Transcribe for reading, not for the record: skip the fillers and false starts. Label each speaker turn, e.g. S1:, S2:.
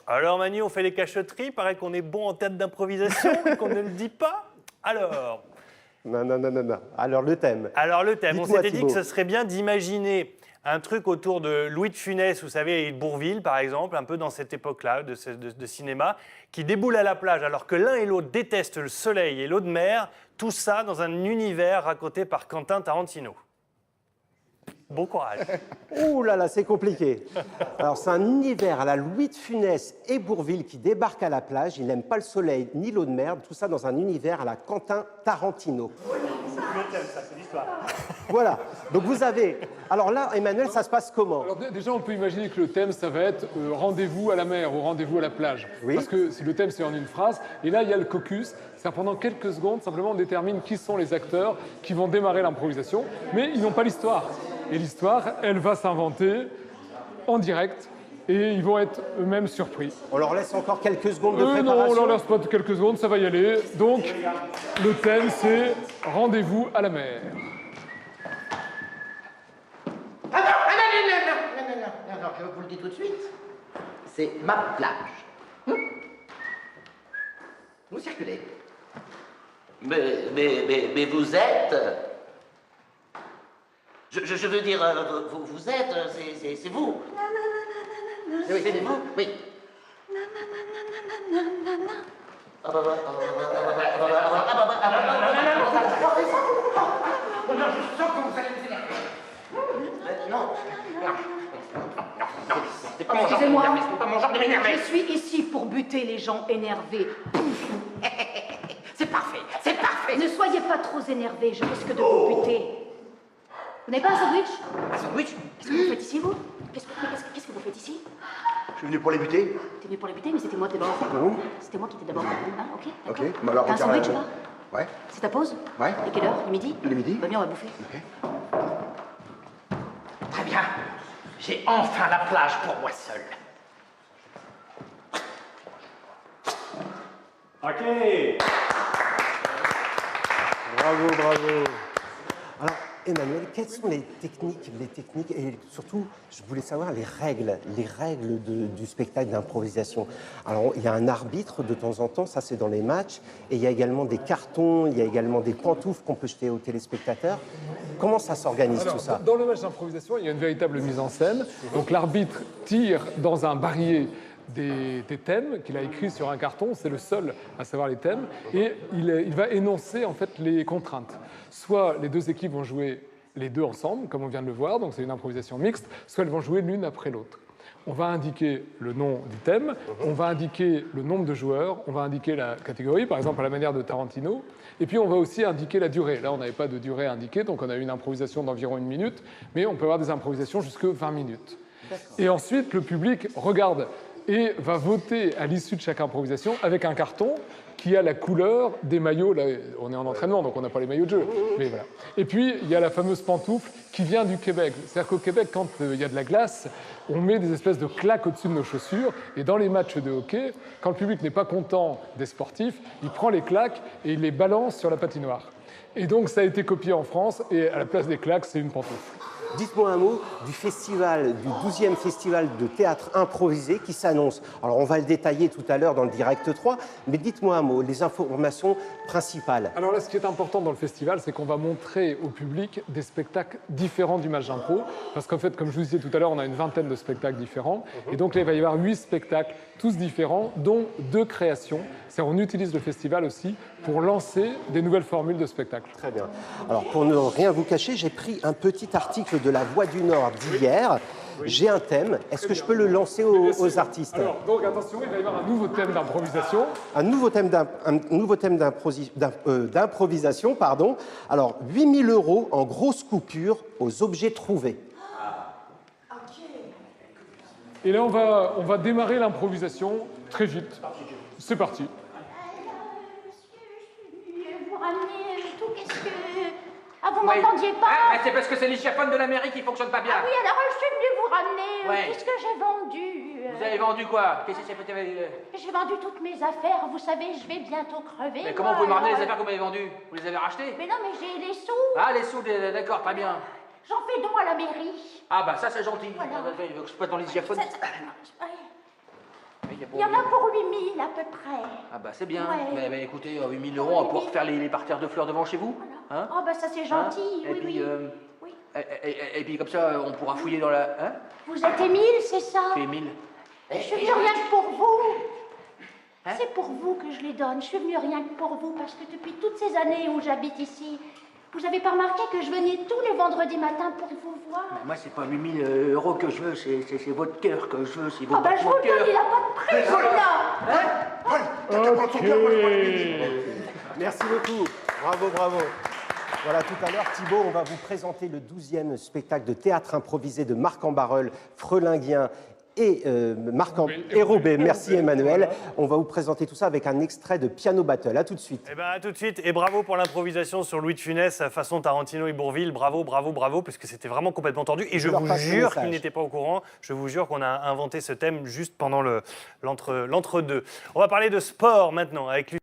S1: Alors Manu, on fait les cachotteries, paraît qu'on est bon en théâtre d'improvisation et qu'on ne le dit pas. Alors
S2: Non. Alors, le thème.
S1: on
S2: Dites-moi,
S1: s'était dit
S2: Thibaut.
S1: que ce serait bien d'imaginer un truc autour de Louis de Funès, vous savez, et de Bourvil par exemple, un peu dans cette époque-là de cinéma, qui déboule à la plage alors que l'un et l'autre détestent le soleil et l'eau de mer, tout ça dans un univers raconté par Quentin Tarantino. Bon courage.
S2: Ouh là là, c'est compliqué. Alors, c'est un univers à la Louis de Funès et Bourvil qui débarquent à la plage. Ils n'aiment pas le soleil ni l'eau de mer. Tout ça dans un univers à la Quentin Tarantino.
S1: Le thème, ça, c'est l'histoire.
S2: Voilà. Donc, vous avez... Alors là, Emmanuel, ça se passe comment?
S3: Alors déjà, on peut imaginer que le thème, ça va être rendez-vous à la mer ou rendez-vous à la plage.
S2: Oui.
S3: Parce que le thème, c'est en une phrase. Et là, il y a le caucus. C'est pendant quelques secondes, simplement, on détermine qui sont les acteurs qui vont démarrer l'improvisation. Mais ils n'ont pas l'histoire. Et l'histoire, elle va s'inventer en direct. Et ils vont être eux-mêmes surpris.
S2: On leur laisse encore quelques secondes de
S3: Non,
S2: préparation?
S3: on leur laisse pas quelques secondes, ça va y aller. Donc, le thème, c'est rendez-vous à la mer.
S4: Ah non, je vous le dis tout de suite. C'est ma plage. Vous circulez.
S5: Mais vous êtes... Je veux dire, vous êtes, c'est vous.
S4: Oui, c'est vous. Oui. Non, je sens que vous allez vous énerver. Non. C'est pas mon genre de
S6: Excusez-moi.
S4: m'énerver, c'est pas mon genre de m'énerver.
S6: Je suis ici pour buter les gens énervés.
S4: C'est parfait, c'est parfait.
S6: Ne soyez pas trop énervés, je risque de vous buter. Vous n'avez pas un sandwich?
S4: Un sandwich?
S6: Qu'est-ce que vous faites ici, vous? Qu'est-ce que vous faites ici?
S4: Je suis venu pour les buter.
S6: T'es venu pour les buter, mais c'était moi d'abord. C'était moi qui t'ai d'abord. Hein, ok, d'accord.
S4: Ok, mais alors,
S6: T'as un
S4: regarde,
S6: sandwich, là?
S4: Ouais.
S6: C'est ta pause?
S4: Ouais.
S6: Et quelle heure? Il est midi?
S4: Il est midi.
S6: Bah bien, on va bouffer.
S4: Très bien. J'ai enfin la plage pour moi seul.
S1: Ok.
S2: Bravo. Alors, Emmanuel, quelles sont les techniques et surtout, je voulais savoir les règles du spectacle d'improvisation. Alors, il y a un arbitre de temps en temps, ça c'est dans les matchs, et il y a également des cartons, il y a également des pantoufles qu'on peut jeter aux téléspectateurs. Comment ça s'organise tout ça?
S3: Dans le match d'improvisation, il y a une véritable mise en scène. Donc l'arbitre tire dans un barillet des thèmes qu'il a écrits sur un carton, c'est le seul à savoir les thèmes, et il va énoncer en fait les contraintes. Soit les deux équipes vont jouer les deux ensemble, comme on vient de le voir, donc c'est une improvisation mixte, soit elles vont jouer l'une après l'autre. On va indiquer le nom du thème, on va indiquer le nombre de joueurs, on va indiquer la catégorie, par exemple à la manière de Tarantino, et puis on va aussi indiquer la durée. Là, on n'avait pas de durée indiquée, donc on a une improvisation d'environ 1 minute, mais on peut avoir des improvisations jusqu'à 20 minutes. Et ensuite, le public regarde et va voter à l'issue de chaque improvisation avec un carton qui a la couleur des maillots. Là, on est en entraînement, donc on n'a pas les maillots de jeu. Mais voilà. Et puis, il y a la fameuse pantoufle qui vient du Québec. C'est-à-dire qu'au Québec, quand il y a de la glace, on met des espèces de claques au-dessus de nos chaussures. Et dans les matchs de hockey, quand le public n'est pas content des sportifs, il prend les claques et il les balance sur la patinoire. Et donc, ça a été copié en France. Et à la place des claques, c'est une pantoufle.
S2: Dites-moi un mot du 12e festival de théâtre improvisé qui s'annonce. Alors, on va le détailler tout à l'heure dans le Direct 3, mais dites-moi un mot, les informations principales.
S3: Alors là, ce qui est important dans le festival, c'est qu'on va montrer au public des spectacles différents du match d'impro. Parce qu'en fait, comme je vous disais tout à l'heure, on a une vingtaine de spectacles différents. Et donc là, il va y avoir 8 spectacles, tous différents, dont 2 créations. C'est-à-dire on utilise le festival aussi pour lancer des nouvelles formules de spectacles.
S2: Très bien. Alors, pour ne rien vous cacher, j'ai pris un petit article de La Voix du Nord d'hier. J'ai un thème. Est-ce que je peux le lancer aux artistes?
S3: Alors, donc attention, il va y avoir un nouveau thème d'improvisation.
S2: Un nouveau thème d'improvisation, pardon. Alors, 8 000 € en grosse coupure aux objets trouvés.
S3: Et là, on va démarrer l'improvisation très vite. C'est parti.
S7: Vous ramenez tout, qu'est-ce que... Ah, vous m'entendiez pas?
S4: Ah, mais c'est parce que c'est l'hygiaphone de la mairie qui fonctionne pas bien.
S7: Ah oui, alors je suis venue vous ramener.
S4: Ouais.
S7: Qu'est-ce que j'ai vendu?
S4: Vous avez vendu quoi? Qu'est-ce que c'est?
S7: J'ai vendu toutes mes affaires. Vous savez, je vais bientôt crever.
S4: Mais comment
S7: moi,
S4: vous pouvez me ramener
S7: alors.
S4: les affaires que vous m'avez vendues? Vous les avez rachetées?
S7: Mais non, mais j'ai les sous.
S4: Ah, les sous, d'accord, très bien.
S7: J'en fais don à la mairie.
S4: Ah bah ça c'est gentil.
S7: Voilà.
S4: Il veut que je passe dans l'hygiaphone.
S7: Ouais.
S4: Oui.
S7: Il y en a pour 8 000 à peu près.
S5: Ah bah c'est bien.
S7: Ouais.
S5: Mais écoutez, 8 000 euros pour faire les parterres de fleurs devant chez vous.
S7: Voilà.
S5: Hein?
S7: Oh, bah ça c'est gentil,
S5: Et
S7: oui,
S5: puis,
S7: oui. Oui.
S5: Et puis comme ça, on pourra fouiller dans la... Hein?
S7: Vous êtes Émile, c'est ça?
S5: C'est Émile.
S7: Je suis venue rien que pour vous.
S5: Hein?
S7: C'est pour vous que je les donne. Je suis venue rien que pour vous parce que depuis toutes ces années où j'habite ici, vous avez pas remarqué que je venais tous les vendredis matins pour vous voir?
S5: Mais moi, c'est pas 8 000 euros que je veux, c'est votre cœur que je veux, c'est
S7: Ah
S5: votre
S7: bah je vous le
S5: cœur.
S7: donne, il a pas de prix celui-là.
S2: Merci beaucoup. Bravo, bravo. Voilà, tout à l'heure, Thibaut, on va vous présenter le 12e spectacle de théâtre improvisé de Marc en Barœul, Frelinguien et et Robé. Merci Emmanuel. On va vous présenter tout ça avec un extrait de Piano Battle. À tout de suite.
S1: Eh ben, à tout de suite, et bravo pour l'improvisation sur Louis de Funès, façon Tarantino et Bourvil. Bravo, bravo, bravo, parce que c'était vraiment complètement tendu. Et je
S2: leur
S1: vous
S2: passe le
S1: jure
S2: message.
S1: qu'ils n'étaient pas au courant. Je vous jure qu'on a inventé ce thème juste pendant l'entre-deux. On va parler de sport maintenant avec lui.